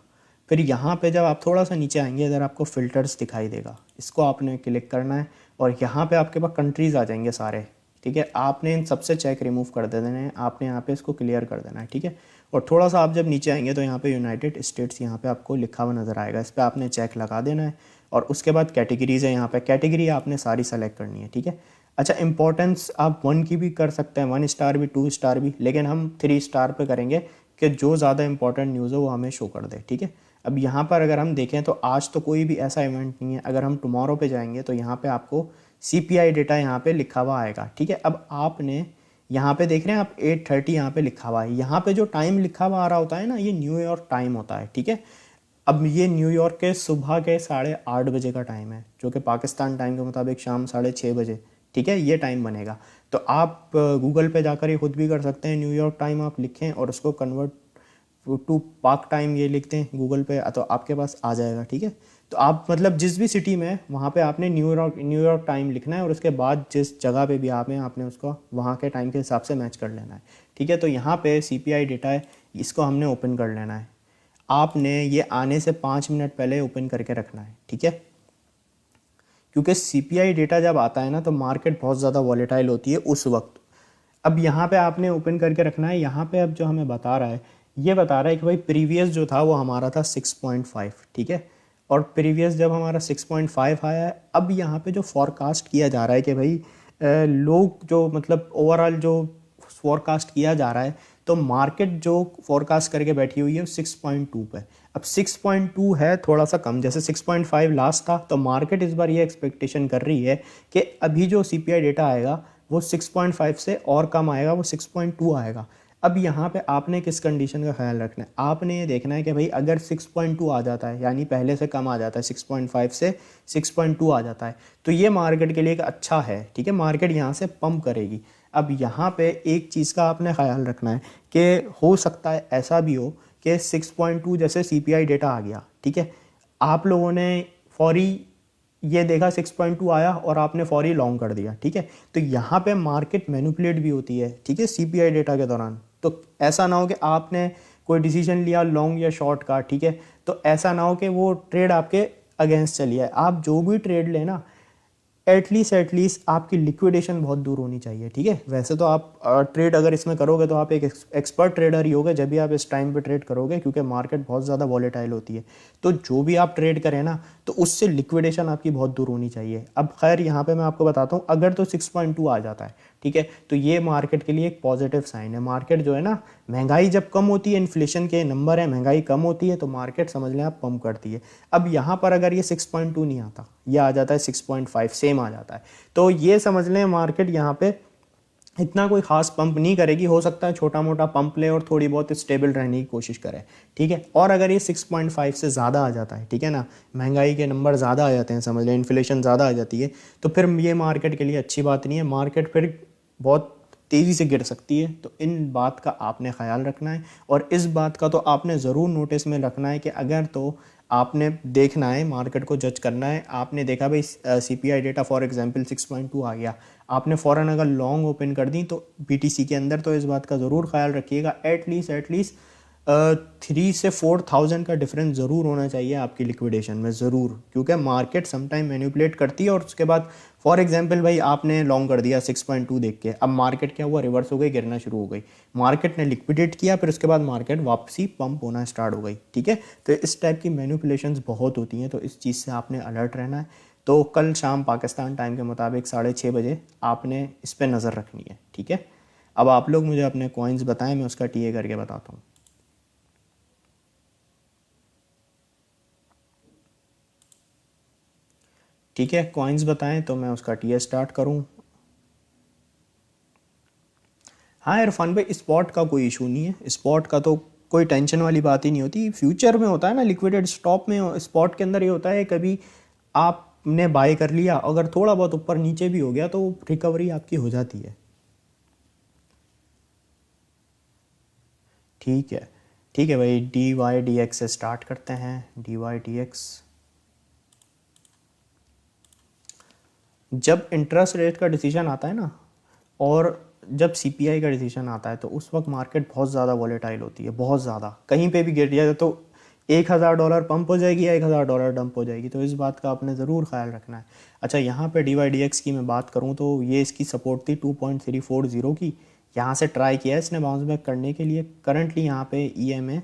S1: फिर यहाँ पे जब आप थोड़ा सा नीचे आएंगे, इधर आपको फ़िल्टर्स दिखाई देगा, इसको आपने क्लिक करना है और यहाँ पे आपके पास कंट्रीज़ आ जाएंगे सारे, ठीक है। आपने इन सबसे चेक रिमूव कर देना है, आपने यहाँ पे इसको क्लियर कर देना है, ठीक है। और थोड़ा सा आप जब नीचे आएंगे तो यहाँ पे यूनाइटेड स्टेट्स यहाँ पे आपको लिखा हुआ नज़र आएगा, इस पर आपने चेक लगा देना है। और उसके बाद कैटेगरीज़ है, यहाँ पे कैटेगरी आपने सारी सेलेक्ट करनी है, ठीक है। अच्छा, इंपॉर्टेंस आप 1 की भी कर सकते हैं, 1 स्टार भी, 2 स्टार भी, लेकिन हम 3 स्टार पे करेंगे कि जो ज़्यादा इंपॉर्टेंट न्यूज़ है वो हमें शो कर दे, ठीक है। अब यहाँ पर अगर हम देखें तो आज तो कोई भी ऐसा इवेंट नहीं है। अगर हम टुमारो पे जाएंगे तो यहाँ पे आपको सीपीआई डेटा यहाँ पे लिखा हुआ आएगा, ठीक है। अब आपने यहाँ पे देख रहे हैं आप 8:30 यहाँ पे लिखा हुआ है। यहाँ पे जो टाइम लिखा हुआ आ रहा होता है ना, ये न्यूयॉर्क टाइम होता है, ठीक है। अब ये न्यूयॉर्क के सुबह के 8:30 बजे का टाइम है, जो कि पाकिस्तान टाइम के मुताबिक शाम 6:30 बजे, ठीक है, ये टाइम बनेगा। तो आप गूगल पे जाकर ये खुद भी कर सकते हैं, न्यूयॉर्क टाइम आप लिखें और उसको कन्वर्ट टू पाक टाइम ये लिखते हैं गूगल पे, तो आपके पास आ जाएगा, ठीक है। तो आप मतलब जिस भी सिटी में वहाँ पे आपने न्यूयॉर्क टाइम लिखना है और उसके बाद जिस जगह पे भी आप हैं आपने उसको वहाँ के टाइम के हिसाब से मैच कर लेना है, ठीक है। तो यहाँ पे सीपीआई डेटा है, इसको हमने ओपन कर लेना है। आपने ये आने से 5 मिनट पहले ओपन करके रखना है, ठीक है। क्योंकि सीपीआई डेटा जब आता है ना तो मार्केट बहुत ज़्यादा वॉलेटाइल होती है उस वक्त। अब यहाँ पे आपने ओपन करके रखना है। यहाँ पे अब जो हमें बता रहा है, ये बता रहा है कि भाई प्रीवियस जो था वो हमारा था 6.5, ठीक है। और प्रीवियस जब हमारा 6.5 आया है, अब यहाँ पे जो फॉरकास्ट किया जा रहा है कि भाई लोग जो मतलब ओवरऑल जो फॉरकास्ट किया जा रहा है, तो मार्केट जो फॉरकास्ट करके बैठी हुई है 6.2 पे। अब 6.2 है थोड़ा सा कम, जैसे 6.5 लास्ट था, तो मार्केट इस बार ये एक्सपेक्टेशन कर रही है कि अभी जो सीपीआई डेटा आएगा वो 6.5 से और कम आएगा, वो 6.2 आएगा। अब यहाँ पे आपने किस कंडीशन का ख्याल रखना है, आपने ये देखना है कि भाई अगर 6.2 आ जाता है, यानी पहले से कम आ जाता है, 6.5 से 6.2 आ जाता है, तो ये मार्केट के लिए एक अच्छा है, ठीक है। मार्केट यहाँ से पंप करेगी। अब यहाँ पे एक चीज़ का आपने ख्याल रखना है कि हो सकता है ऐसा भी हो कि 6.2 जैसे सीपीआई डेटा आ गया, ठीक है, आप लोगों ने फौरी ये देखा 6.2 आया और आपने फौरी लॉन्ग कर दिया, ठीक है। तो यहाँ पे मार्केट मैनिपुलेट भी होती है, ठीक है, सीपीआई डेटा के दौरान। तो ऐसा ना हो कि आपने कोई डिसीजन लिया लॉन्ग या शॉर्ट का, ठीक है, तो ऐसा ना हो कि वो ट्रेड आपके अगेंस्ट चली है। आप जो भी ट्रेड लेना, एटलीस्ट आपकी लिक्विडेशन बहुत दूर होनी चाहिए, ठीक है। वैसे तो आप ट्रेड अगर इसमें करोगे तो आप एक एक्सपर्ट ट्रेडर ही होगे जब भी आप इस टाइम पे ट्रेड करोगे, क्योंकि मार्केट बहुत ज़्यादा वॉलेटाइल होती है। तो जो भी आप ट्रेड करें ना, तो उससे लिक्विडेशन आपकी बहुत दूर होनी चाहिए। अब खैर यहाँ पे मैं आपको बताता हूँ, अगर तो 6.2 आ जाता है, ठीक है, तो ये मार्केट के लिए एक पॉजिटिव साइन है। मार्केट जो है ना, महंगाई जब कम होती है, इन्फ्लेशन के नंबर है, महंगाई कम होती है, तो मार्केट समझ लें आप पंप करती है। अब यहाँ पर अगर ये 6.2 नहीं आता, ये आ जाता है 6.5, सेम आ जाता है, तो ये समझ लें मार्केट यहाँ पे इतना कोई खास पंप नहीं करेगी। हो सकता है छोटा मोटा पंप ले और थोड़ी बहुत स्टेबल रहने की कोशिश करे, ठीक है। और अगर ये 6.5 से ज़्यादा आ जाता है, ठीक है ना, महंगाई के नंबर ज़्यादा आ जाते हैं, समझ लें इन्फ्लेशन ज़्यादा आ जाती है, तो फिर ये मार्केट के लिए अच्छी बात नहीं है। मार्केट फिर बहुत तेज़ी से गिर सकती है। तो इन बात का आपने ख्याल रखना है, और इस बात का तो आपने ज़रूर नोटिस में रखना है कि अगर तो आपने देखना है, मार्केट को जज करना है। आपने देखा भाई CPI डेटा फॉर एग्जांपल 6.2 आ गया, आपने फ़ौरन अगर लॉन्ग ओपन कर दी तो BTC के अंदर, तो इस बात का ज़रूर ख्याल रखिएगा एटलीस्ट 3 से 4 थाउजेंड का डिफरेंस ज़रूर होना चाहिए आपकी लिक्विडेशन में, ज़रूर, क्योंकि मार्केट समटाइम मैनिपुलेट करती है। और उसके बाद फॉर एग्जांपल भाई आपने लॉन्ग कर दिया 6.2 देख के, अब मार्केट क्या हुआ, रिवर्स हो गई, गिरना शुरू हो गई, मार्केट ने लिक्विडेट किया, फिर उसके बाद मार्केट वापसी पंप होना स्टार्ट हो गई, ठीक है। तो इस टाइप की मैनिपुलेशंस बहुत होती हैं, तो इस चीज़ से आपने अलर्ट रहना है। तो कल शाम पाकिस्तान टाइम के मुताबिक 6:30 बजे आपने इस पर नज़र रखनी है, ठीक है। अब आप लोग मुझे अपने कॉइन्स बताएं, मैं उसका TA करके बताता हूँ। ठीक है, कॉइन्स बताएं तो मैं उसका TA स्टार्ट करूँ। हाँ इरफान भाई, स्पॉट का कोई इशू नहीं है, स्पॉट का तो कोई टेंशन वाली बात ही नहीं होती। फ्यूचर में होता है ना लिक्विडेट, स्टॉप में, स्पॉट के अंदर ये होता है, कभी आपने बाय कर लिया, अगर थोड़ा बहुत ऊपर नीचे भी हो गया तो रिकवरी आपकी हो जाती है। ठीक है, ठीक है भाई, DYDX से स्टार्ट करते हैं। DYDX, जब इंटरेस्ट रेट का डिसीजन आता है ना, और जब CPI का डिसीजन आता है, तो उस वक्त मार्केट बहुत ज़्यादा वॉलेटाइल होती है, बहुत ज़्यादा। कहीं पे भी गिर जाए तो $1,000 पंप हो जाएगी या $1,000 डंप हो जाएगी, तो इस बात का आपने ज़रूर ख्याल रखना है। अच्छा, यहाँ पे DYDX की मैं बात करूँ तो ये इसकी सपोर्ट थी 2.340 की, यहाँ से ट्राई किया है इसने बाउंस बैक करने के लिए। करंटली यहाँ पे EMA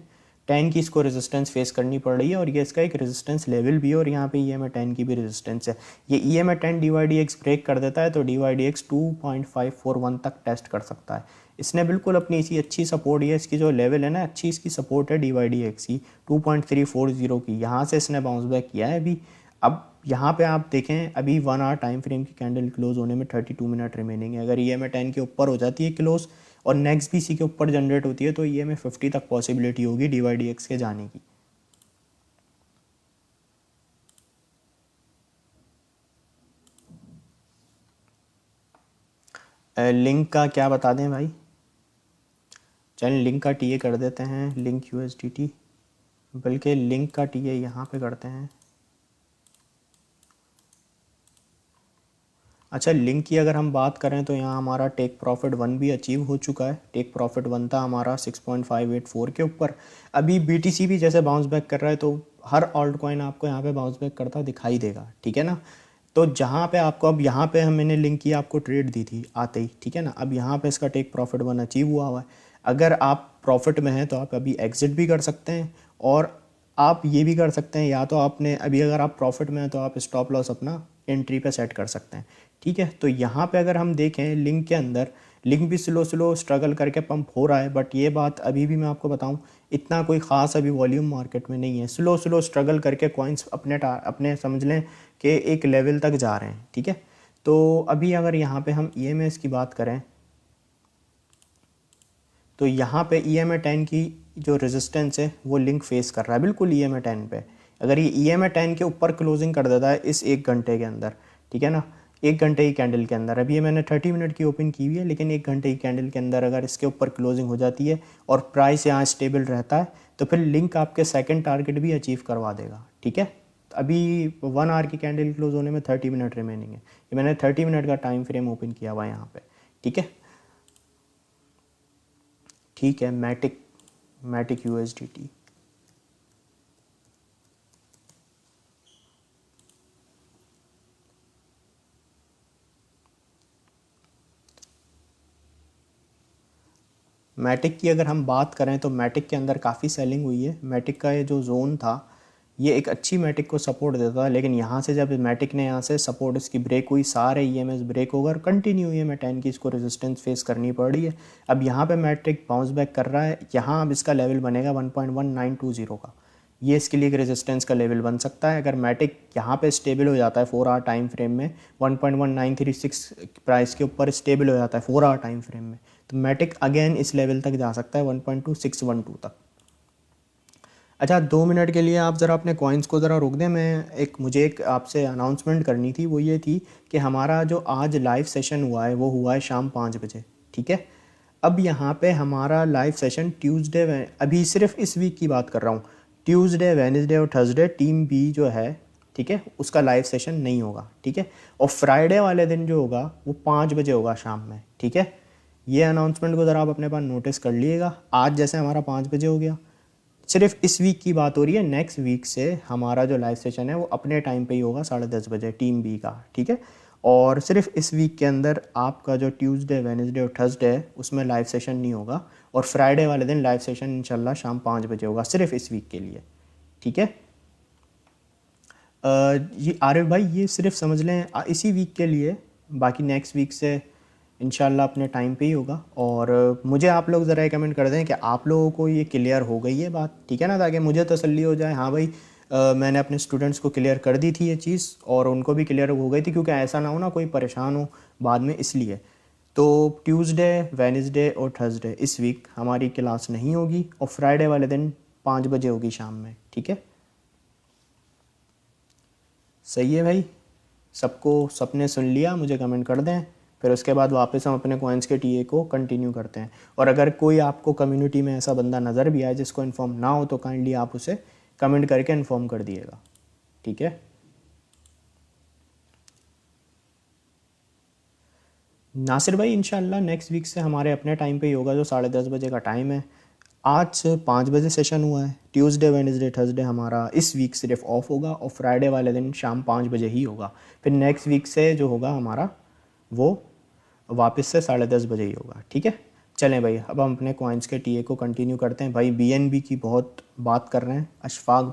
S1: 10 की इसको रेजिस्टेंस फेस करनी पड़ रही है, और ये इसका एक रेजिस्टेंस लेवल भी है, और यहाँ पे EMA 10 की भी रेजिस्टेंस है। ये EMA 10 DYDX ब्रेक कर देता है तो DYDX 2.541 तक टेस्ट कर सकता है। इसने बिल्कुल अपनी इसी अच्छी सपोर्ट, ये इसकी जो लेवल है ना, अच्छी इसकी सपोर्ट है DYDX की 2.340 की, यहाँ से इसने बाउंस बैक किया है अभी। अब यहाँ पे आप देखें, अभी 1 आवर टाइम फ्रेम की कैंडल क्लोज होने में 32 मिनट रिमेनिंग है। अगर EMA 10 के ऊपर हो जाती है क्लोज, और नेक्स्ट भी इसी के ऊपर जनरेट होती है, तो EMA 50 तक पॉसिबिलिटी होगी DYDX के जाने की। लिंक का क्या बता दें भाई, चलिए लिंक का TA कर देते हैं, लिंक USDT, बल्कि लिंक का TA यहाँ पे करते हैं। अच्छा, लिंक की अगर हम बात करें तो यहाँ हमारा टेक प्रॉफिट 1 भी अचीव हो चुका है। टेक प्रॉफिट 1 था हमारा 6.584 के ऊपर। अभी BTC भी जैसे बाउंस बैक कर रहा है, तो हर ऑल्ट कॉइन आपको यहाँ पे बाउंस बैक करता दिखाई देगा, ठीक है ना। तो जहाँ पे आपको, अब यहाँ पे हम, मैंने लिंक की आपको ट्रेड दी थी आते ही, ठीक है ना। अब यहाँ पे इसका टेक प्रॉफिट 1 अचीव हुआ है। अगर आप प्रॉफिट में हैं तो आप अभी एग्जिट भी कर सकते हैं, और आप ये भी कर सकते हैं, या तो आपने अभी, अगर आप प्रॉफिट में हैं तो आप स्टॉप लॉस अपना एंट्री पे सेट कर सकते हैं, ठीक है। तो यहाँ पे अगर हम देखें लिंक के अंदर, लिंक भी स्लो स्लो स्ट्रगल करके पंप हो रहा है, बट ये बात अभी भी मैं आपको बताऊं, इतना कोई ख़ास अभी वॉल्यूम मार्केट में नहीं है। स्लो स्लो स्ट्रगल करके कॉइन्स अपने समझ लें कि एक लेवल तक जा रहे हैं, ठीक है। तो अभी अगर यहाँ पे हम EMS की बात करें, तो यहाँ पे EMA 10 की जो रेजिस्टेंस है वो लिंक फेस कर रहा है बिल्कुल EMA 10 पे। अगर ये EMA 10 के ऊपर क्लोजिंग कर देता है इस 1 घंटे के अंदर, ठीक है ना, 1 घंटे की कैंडल के अंदर, अभी ये मैंने 30 मिनट की ओपन की हुई है, लेकिन 1 घंटे की कैंडल के अंदर अगर इसके ऊपर क्लोजिंग हो जाती है और प्राइस यहाँ स्टेबल रहता है, तो फिर लिंक आपके सेकंड टारगेट भी अचीव करवा देगा, ठीक है। अभी 1 आवर की कैंडल क्लोज होने में 30 मिनट रिमेनिंग है, ये मैंने 30 मिनट का टाइम फ्रेम ओपन किया हुआ है यहाँ पे, ठीक है। ठीक है, मैटिक USDT, मैटिक की अगर हम बात करें तो मैटिक के अंदर काफ़ी सेलिंग हुई है। मैटिक का ये जो जोन था ये एक अच्छी मैटिक को सपोर्ट देता था, लेकिन यहाँ से जब मैटिक ने यहाँ से सपोर्ट इसकी ब्रेक हुई, सारे ईएमएस ब्रेक होकर कंटिन्यू हुई है, मैं 10 की इसको रेजिस्टेंस फेस करनी पड़ रही है। अब यहाँ पे मैटिक बाउंस बैक कर रहा है, यहाँ अब इसका लेवल बनेगा 1.1920 का, ये इसके लिए एक रेजिस्टेंस का लेवल बन सकता है। अगर मैटिक यहाँ पे स्टेबल हो जाता है 4 आवर टाइम फ्रेम में 1.1936 प्राइस के ऊपर स्टेबल हो जाता है 4 आवर टाइम फ्रेम में, तो मैटिक अगेन इस लेवल तक जा सकता है 1.2612 तक। अच्छा 2 मिनट के लिए आप ज़रा अपने कॉइन्स को ज़रा रोक दें, मुझे एक आपसे अनाउंसमेंट करनी थी, वो ये थी कि हमारा जो आज लाइव सेशन हुआ है वो हुआ है शाम 5 बजे, ठीक है। अब यहाँ पे हमारा लाइव सेशन ट्यूसडे, अभी सिर्फ इस वीक की बात कर रहा हूँ, ट्यूसडे वेडनेसडे और थर्सडे टीम बी जो है, ठीक है, उसका लाइव सेशन नहीं होगा, ठीक है। और फ्राइडे वाले दिन जो होगा वो 5 बजे होगा शाम में, ठीक है। ये अनाउंसमेंट को ज़रा आप अपने पास नोटिस कर लीजिएगा। आज जैसे हमारा 5 बजे हो गया, सिर्फ इस वीक की बात हो रही है, नेक्स्ट वीक से हमारा जो लाइव सेशन है वो अपने टाइम पे ही होगा 10:30 बजे टीम बी का, ठीक है। और सिर्फ इस वीक के अंदर आपका जो ट्यूसडे वेडनेसडे और थर्सडे है उसमें लाइव सेशन नहीं होगा, और फ्राइडे वाले दिन लाइव सेशन इंशाल्लाह शाम 5 बजे होगा, सिर्फ इस वीक के लिए, ठीक है। ये आरिफ भाई ये सिर्फ समझ लें इसी वीक के लिए, बाकी नेक्स्ट वीक से इंशाल्लाह अपने टाइम पे ही होगा। और मुझे आप लोग ज़रा कमेंट कर दें कि आप लोगों को ये क्लियर हो गई है बात, ठीक है ना, ताकि मुझे तसल्ली हो जाए, हाँ भाई मैंने अपने स्टूडेंट्स को क्लियर कर दी थी ये चीज़ और उनको भी क्लियर हो गई थी, क्योंकि ऐसा ना हो ना कोई परेशान हो बाद में, इसलिए। तो ट्यूसडे वेडनेसडे और थर्सडे इस वीक हमारी क्लास नहीं होगी, और फ्राइडे वाले दिन 5 बजे होगी शाम में, ठीक है। सही है भाई, सबने सुन लिया, मुझे कमेंट कर दें, फिर उसके बाद वापस हम अपने कॉइन्स के टीए को कंटिन्यू करते हैं। और अगर कोई आपको कम्युनिटी में ऐसा बंदा नज़र भी आए जिसको इन्फॉर्म ना हो तो काइंडली आप उसे कमेंट करके इन्फॉर्म कर दिएगा, ठीक है। नासिर भाई इंशाल्लाह नेक्स्ट वीक से हमारे अपने टाइम पे ही होगा, जो 10:30 बजे का टाइम है। आज 5 बजे सेशन हुआ है, ट्यूसडे वेडनेसडे थर्सडे हमारा इस वीक सिर्फ ऑफ होगा, और फ्राइडे वाले दिन शाम 5 बजे ही होगा। फिर नेक्स्ट वीक से जो होगा हमारा वो वापस से 10:30 बजे ही होगा, ठीक है। चलें भाई, अब हम अपने कॉइन्स के टीए को कंटिन्यू करते हैं। भाई बीएनबी की बहुत बात कर रहे हैं, अशफाक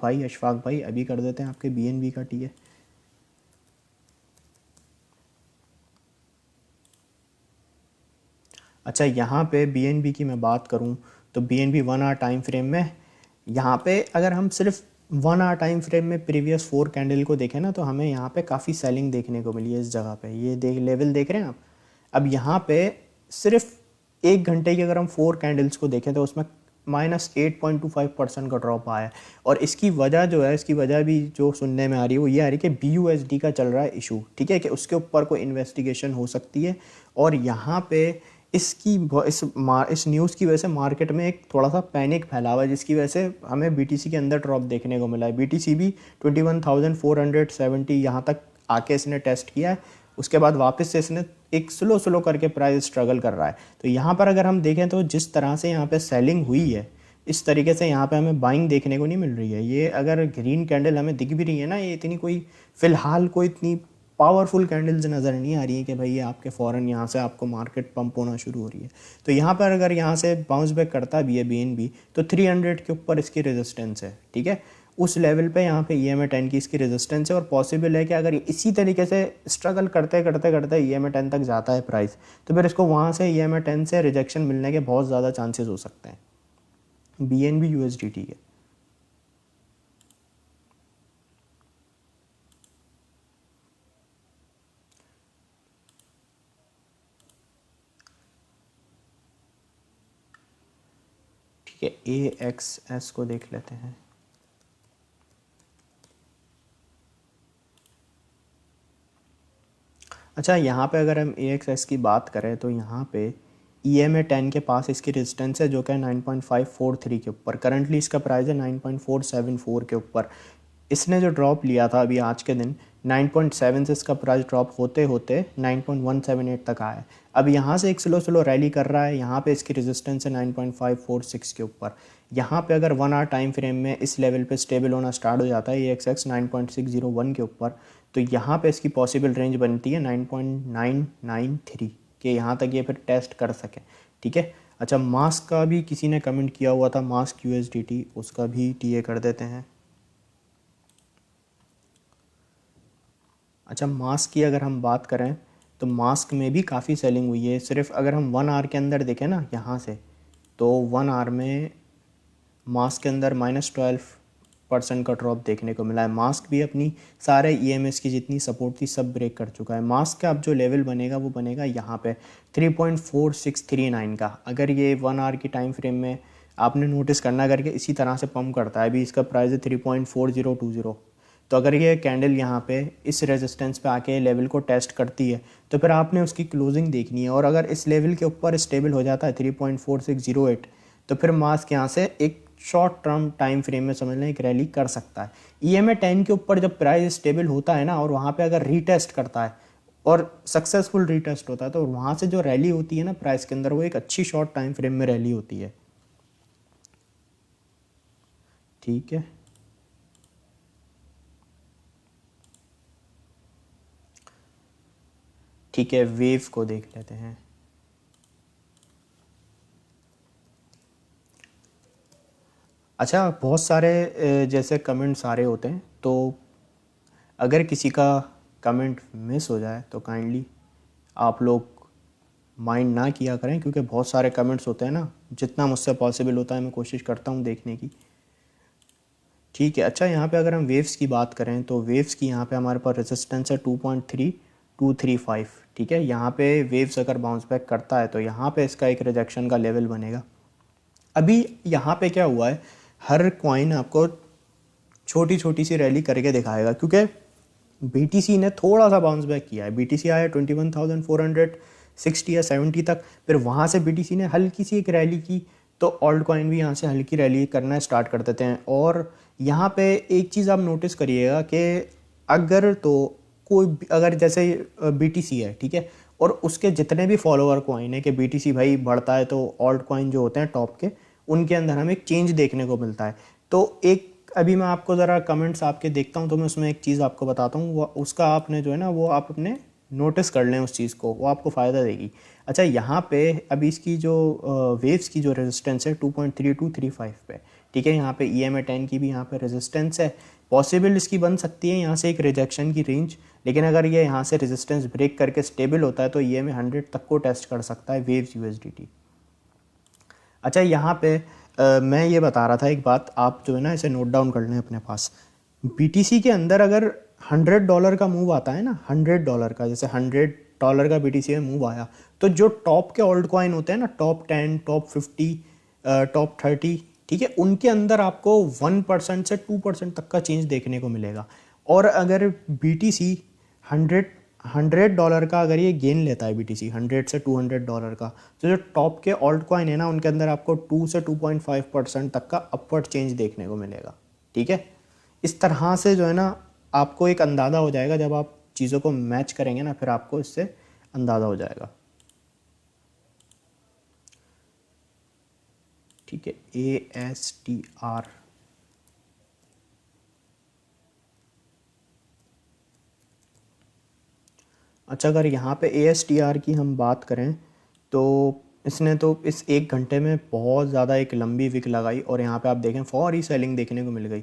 S1: भाई अभी कर देते हैं आपके बीएनबी का टीए। अच्छा यहाँ पे बीएनबी की मैं बात करूँ तो बीएनबी 1 आवर टाइम फ्रेम में, यहाँ पे अगर हम सिर्फ 1 आवर टाइम फ्रेम में प्रीवियस 4 कैंडल को देखें ना, तो हमें यहाँ पे काफ़ी सेलिंग देखने को मिली है इस जगह पे, ये लेवल देख रहे हैं आप। अब यहाँ पे सिर्फ 1 घंटे की अगर हम 4 कैंडल्स को देखें तो उसमें -8.25% का ड्रॉप आया है। और इसकी वजह जो है, इसकी वजह भी जो सुनने में आ रही है वो ये आ रही है कि BUSD का चल रहा है इशू, ठीक है, कि उसके ऊपर कोई इन्वेस्टिगेशन हो सकती है। और यहाँ पे इस न्यूज़ की वजह से मार्केट में एक थोड़ा सा पैनिक फैला हुआ है, जिसकी वजह से हमें BTC के अंदर ड्रॉप देखने को मिला है। BTC भी 21,470 यहाँ तक आके इसने टेस्ट किया है, उसके बाद वापस से इसने एक स्लो करके प्राइस स्ट्रगल कर रहा है। तो यहाँ पर अगर हम देखें तो जिस तरह से यहाँ पे सेलिंग हुई है, इस तरीके से यहाँ पे हमें बाइंग देखने को नहीं मिल रही है। ये अगर ग्रीन कैंडल हमें दिख भी रही है ना, ये इतनी कोई फ़िलहाल कोई इतनी पावरफुल कैंडल्स नज़र नहीं आ रही है कि भाई ये आपके फ़ौरन यहाँ से आपको मार्केट पंप होना शुरू हो रही है। तो यहाँ पर अगर यहाँ से बाउंस बैक करता भी है BNB तो 300 के ऊपर इसकी रेजिस्टेंस है, ठीक है। उस लेवल पे यहाँ पे EMA 10 की इसकी रेजिस्टेंस है, और पॉसिबल है कि अगर इसी तरीके से स्ट्रगल करते EMA 10 तक जाता है प्राइस, तो फिर इसको वहाँ से EMA 10 से रिजेक्शन मिलने के बहुत ज़्यादा चांसेस हो सकते हैं। BNB USDT के ठीक है, AXS को देख लेते हैं। अच्छा यहाँ पे अगर हम AXS की बात करें तो यहाँ पे EMA 10 के पास इसकी रेजिस्टेंस है जो कि 9.543 के ऊपर, करंटली इसका प्राइस है 9.474 के ऊपर। इसने जो ड्रॉप लिया था अभी आज के दिन 9.7 से इसका प्राइस ड्रॉप होते होते 9.178 तक आया है। अब यहाँ से एक स्लो रैली कर रहा है, यहाँ पे इसकी रेजिस्टेंस है 9.546 के ऊपर। यहाँ पे अगर 1 आवर टाइम फ्रेम में इस लेवल पे स्टेबल होना स्टार्ट हो जाता है AXS 9.601 के ऊपर, तो यहाँ पे इसकी पॉसिबल रेंज बनती है 9.993 के, यहाँ तक ये फिर टेस्ट कर सके, ठीक है। अच्छा, मास्क का भी किसी ने कमेंट किया हुआ था, मास्क यूएसडीटी, उसका भी टीए कर देते हैं। अच्छा, मास्क की अगर हम बात करें तो मास्क में भी काफ़ी सेलिंग हुई है। सिर्फ अगर हम 1 आवर के अंदर देखें ना यहाँ से, तो 1 आवर में मास्क के अंदर -12% का ड्रॉप देखने को मिला है। मास्क भी अपनी सारे ईएमएस की जितनी सपोर्ट थी सब ब्रेक कर चुका है। मास्क का अब जो लेवल बनेगा वो बनेगा यहाँ पे 3.4639 का। अगर ये 1 आवर की टाइम फ्रेम में आपने नोटिस करना करके इसी तरह से पम्प करता है, अभी इसका प्राइस है 3.4020, तो अगर ये कैंडल यहाँ पे इस रेजिस्टेंस पे आके लेवल को टेस्ट करती है तो फिर आपने उसकी क्लोजिंग देखनी है, और अगर इस लेवल के ऊपर स्टेबल हो जाता है 3.4608, तो फिर मास्क यहाँ से एक शॉर्ट टर्म टाइम फ्रेम में समझ लें एक रैली कर सकता है। EMA 10 के ऊपर जब प्राइस स्टेबल होता है ना, और वहाँ पे अगर रीटेस्ट करता है और सक्सेसफुल रीटेस्ट होता है, तो वहाँ से जो रैली होती है ना प्राइस के अंदर, वो एक अच्छी शॉर्ट टाइम फ्रेम में रैली होती है। ठीक है, ठीक है, वेव को देख लेते हैं। अच्छा, बहुत सारे जैसे कमेंट्स आ रहे होते हैं, तो अगर किसी का कमेंट मिस हो जाए तो काइंडली आप लोग माइंड ना किया करें, क्योंकि बहुत सारे कमेंट्स होते हैं ना, जितना मुझसे पॉसिबल होता है मैं कोशिश करता हूँ देखने की। ठीक है, अच्छा, यहाँ पे अगर हम वेव्स की बात करें तो वेव्स की यहाँ पे हमारे पास रेजिस्टेंस है 2.3235। ठीक है, यहाँ पे वेव्स अगर बाउंस बैक करता है तो यहाँ पे इसका एक रिजेक्शन का लेवल बनेगा। अभी यहाँ पे क्या हुआ है, हर कॉइन आपको छोटी छोटी सी रैली करके दिखाएगा, क्योंकि BTC ने थोड़ा सा बाउंस बैक किया है। BTC आया 21,460 या 70 तक, फिर वहाँ से BTC ने हल्की सी एक रैली की, तो ऑल्ट कॉइन भी यहाँ से हल्की रैली करना स्टार्ट कर देते हैं। और यहाँ पे एक चीज़ आप नोटिस करिएगा कि अगर तो कोई अगर जैसे BTC है, ठीक है, और उसके जितने भी फॉलोअर कॉइन है कि BTC भाई बढ़ता है तो ऑल्ट कॉइन जो होते हैं टॉप के, उनके अंदर हमें एक चेंज देखने को मिलता है। तो एक अभी मैं आपको ज़रा कमेंट्स आपके देखता हूँ, तो मैं उसमें एक चीज़ आपको बताता हूँ, वो उसका आपने जो है ना वो आप अपने नोटिस कर लें उस चीज़ को, वो आपको फ़ायदा देगी। अच्छा, यहाँ पे अभी इसकी जो वेव्स की जो रेजिस्टेंस है 2.3235 पे, ठीक है, यहाँ पे EMA 10 की भी यहाँ पे रेजिस्टेंस है। पॉसिबल इसकी बन सकती है यहाँ से एक रिजेक्शन की रेंज, लेकिन अगर ये यहाँ से रेजिस्टेंस ब्रेक करके स्टेबल होता है तो EMA 100 तक को टेस्ट कर सकता है वेव्स USDT। अच्छा, यहाँ पे मैं ये बता रहा था एक बात, आप जो है ना इसे नोट डाउन कर लें अपने पास। BTC के अंदर अगर $100 का मूव आता है ना, $100 का, जैसे $100 का BTC में मूव आया, तो जो टॉप के ऑल्ट कॉइन होते हैं ना, टॉप 10, टॉप 50, टॉप 30, ठीक है, उनके अंदर आपको 1% से 2% तक का चेंज देखने को मिलेगा। और अगर BTC 100 का अगर ये गेन लेता है, BTC 100 से $200 का, तो जो टॉप के ऑल्ट कॉइन है ना उनके अंदर आपको 2 से 2.5% तक का अपवर्ड चेंज देखने को मिलेगा। ठीक है, इस तरह से जो है ना आपको एक अंदाज़ा हो जाएगा, जब आप चीज़ों को मैच करेंगे ना फिर आपको इससे अंदाज़ा हो जाएगा। ठीक है, ASTR, अच्छा, अगर यहाँ पे ASTR की हम बात करें तो इसने तो इस 1 घंटे में बहुत ज़्यादा एक लंबी विक लगाई, और यहाँ पे आप देखें फौरी सेलिंग देखने को मिल गई।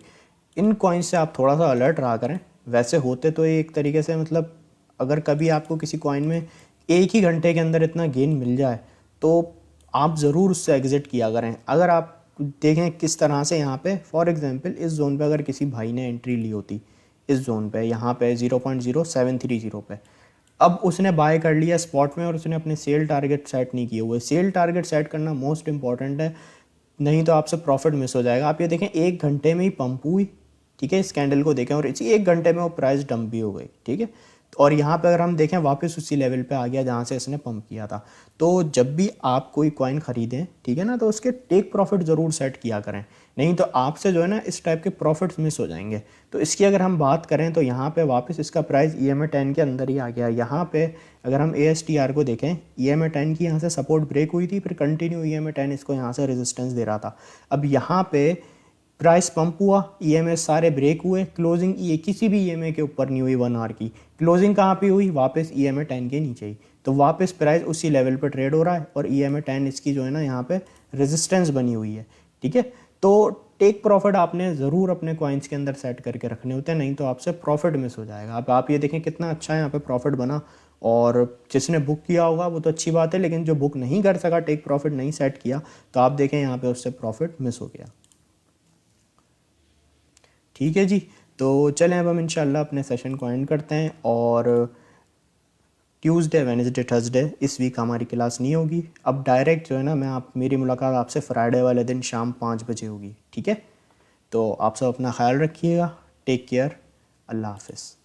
S1: इन कॉइन्स से आप थोड़ा सा अलर्ट रहा करें। वैसे होते तो ये एक तरीके से, मतलब अगर कभी आपको किसी कॉइन में 1 ही घंटे के अंदर इतना गेन मिल जाए तो आप ज़रूर उससे एग्ज़िट किया करें। अगर आप देखें किस तरह से यहाँ पे फॉर एग्जांपल इस जोन पे अगर किसी भाई ने एंट्री ली होती, इस जोन पे यहाँ पे 0.0730 पे, अब उसने बाय कर लिया स्पॉट में और उसने अपने सेल टारगेट सेट नहीं किए हुए। सेल टारगेट सेट करना मोस्ट इंपॉर्टेंट है, नहीं तो आपसे प्रॉफिट मिस हो जाएगा। आप ये देखें 1 घंटे में ही पंप हुई, ठीक है, इस कैंडल को देखें, और इसी 1 घंटे में वो प्राइस डंप भी हो गई। ठीक है, और यहाँ पे अगर हम देखें वापस उसी लेवल पे आ गया जहाँ से इसने पंप किया था। तो जब भी आप कोई कॉइन खरीदें, ठीक है ना, तो उसके टेक प्रॉफिट ज़रूर सेट किया करें, नहीं तो आपसे जो है ना इस टाइप के प्रॉफिट्स मिस हो जाएंगे। तो इसकी अगर हम बात करें तो यहाँ पे वापस इसका प्राइस EMA 10 के अंदर ही आ गया। यहाँ पे अगर हम ASTR को देखें, EMA 10 की यहाँ से सपोर्ट ब्रेक हुई थी, फिर कंटिन्यू EMA 10 इसको यहाँ से रेजिस्टेंस दे रहा था। अब यहाँ पे प्राइस पंप हुआ, EMA सारे ब्रेक हुए, क्लोजिंग ये किसी भी EMA के ऊपर नहीं हुई 1 आवर की। क्लोजिंग कहाँ पे हुई, वापस EMA 10 के नीचे ही। तो तो वापस प्राइस उसी लेवल पर ट्रेड हो रहा है और EMA 10 इसकी जो है ना यहाँ पे रेजिस्टेंस बनी हुई है, ठीक है। तो टेक प्रॉफिट आपने ज़रूर अपने कॉइन्स के अंदर सेट करके रखने होते हैं, नहीं तो आपसे प्रॉफिट मिस हो जाएगा। अब आप ये देखें कितना अच्छा यहाँ पे प्रॉफिट बना, और जिसने बुक किया होगा वो तो अच्छी बात है, लेकिन जो बुक नहीं कर सका, टेक प्रॉफिट नहीं सेट किया, तो आप देखें यहाँ पे उससे प्रॉफिट मिस हो गया। ठीक है जी, तो चलें अब हम इंशाल्लाह अपने सेशन को एंड करते हैं। और ट्यूसडे, वेडनेसडे, थर्सडे इस वीक हमारी क्लास नहीं होगी। अब डायरेक्ट जो है ना मेरी मुलाकात आपसे फ्राइडे वाले दिन शाम 5 बजे होगी, ठीक है। तो आप सब अपना ख्याल रखिएगा, टेक केयर, अल्लाह हाफिज़।